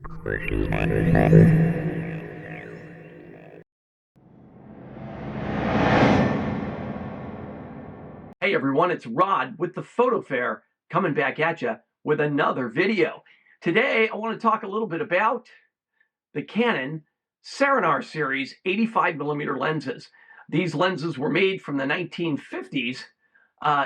Hey everyone, it's Rod with the PhotoFair coming back at you with another video. Today I want to talk a little bit about the Canon Serenar series 85mm lenses. These lenses were made from the 1950s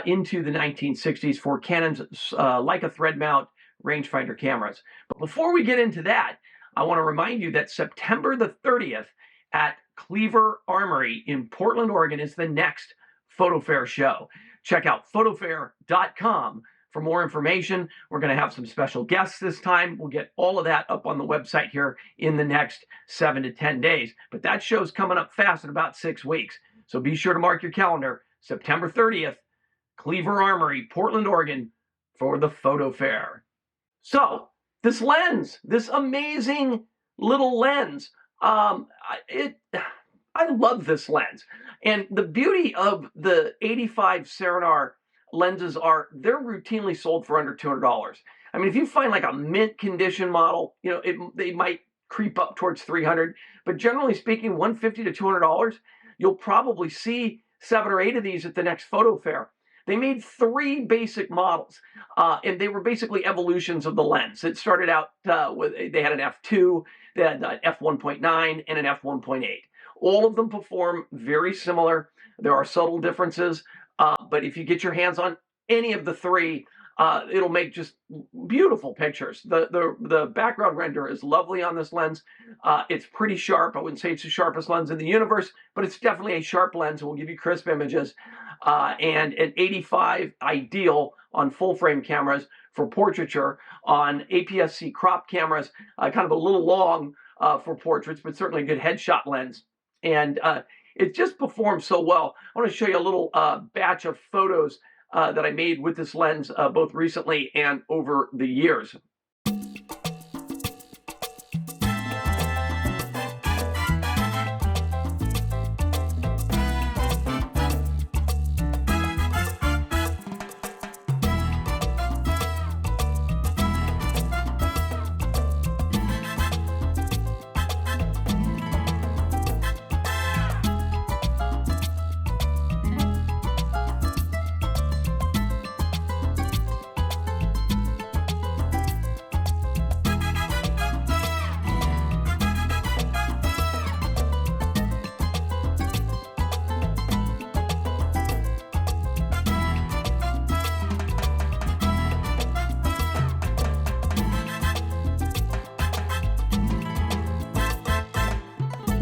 into the 1960s for Canon's Leica thread mount rangefinder cameras. But before we get into that, I want to remind you that September the 30th at Cleaver Armory in Portland, Oregon is the next PhotoFair show. Check out PhotoFair.com for more information. We're going to have some special guests this time. We'll get all of that up on the website here in the next 7 to 10 days. But that show's coming up fast in about 6 weeks. So be sure to mark your calendar, September 30th, Cleaver Armory, Portland, Oregon, for the PhotoFair. So this lens, this amazing little lens, I love this lens. And the beauty of the 85 Serenar lenses are they're routinely sold for under $200. I mean, if you find like a mint condition model, you know, they might creep up towards $300, but generally speaking, $150 to $200, you'll probably see 7 or 8 of these at the next PhotoFair. They made 3 basic models, and they were basically evolutions of the lens. It started out with, they had an f2, they had an f1.9, and an f1.8. All of them perform very similar. There are subtle differences, but if you get your hands on any of the 3, it'll make just beautiful pictures. The background render is lovely on this lens. It's pretty sharp. I wouldn't say it's the sharpest lens in the universe, but it's definitely a sharp lens. It will give you crisp images. And an 85 ideal on full frame cameras for portraiture, on APS-C crop cameras, kind of a little long for portraits, but certainly a good headshot lens. And it just performs so well. I want to show you a little batch of photos that I made with this lens both recently and over the years.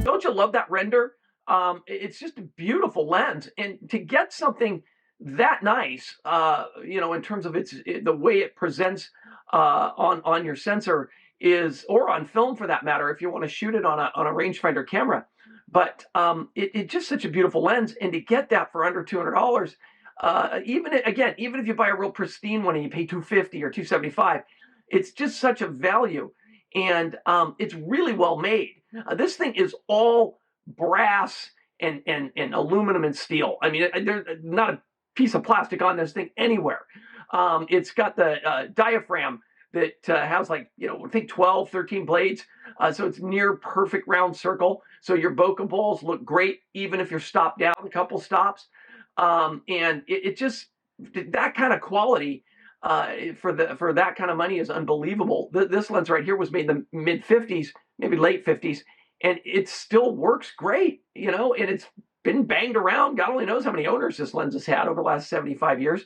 Don't you love that render? It's just a beautiful lens, and to get something that nice, you know, in terms of the way it presents on your sensor is, or on film for that matter, if you want to shoot it on a rangefinder camera. But it's just such a beautiful lens, and to get that for under $200, even if you buy a real pristine one and you pay $250 or $275, it's just such a value, and it's really well made. This thing is all brass and aluminum and steel. I mean, there's not a piece of plastic on this thing anywhere. It's got the diaphragm that has, like, you know, I think 12, 13 blades. So it's near perfect round circle. So your bokeh balls look great, even if you're stopped down a couple stops. And it just, that kind of quality for that kind of money is unbelievable. This lens right here was made in the mid 50s, maybe late 50s, and it still works great, you know, and it's been banged around. God only knows how many owners this lens has had over the last 75 years.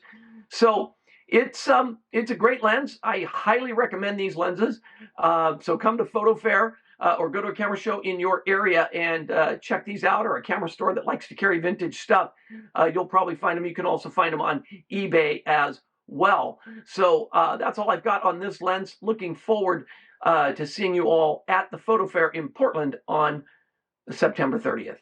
So it's a great lens. I highly recommend these lenses. So come to PhotoFair or go to a camera show in your area and check these out, or a camera store that likes to carry vintage stuff. You'll probably find them. You can also find them on eBay as well. So that's all I've got on this lens. Looking forward to seeing you all at the PhotoFair in Portland on September 30th.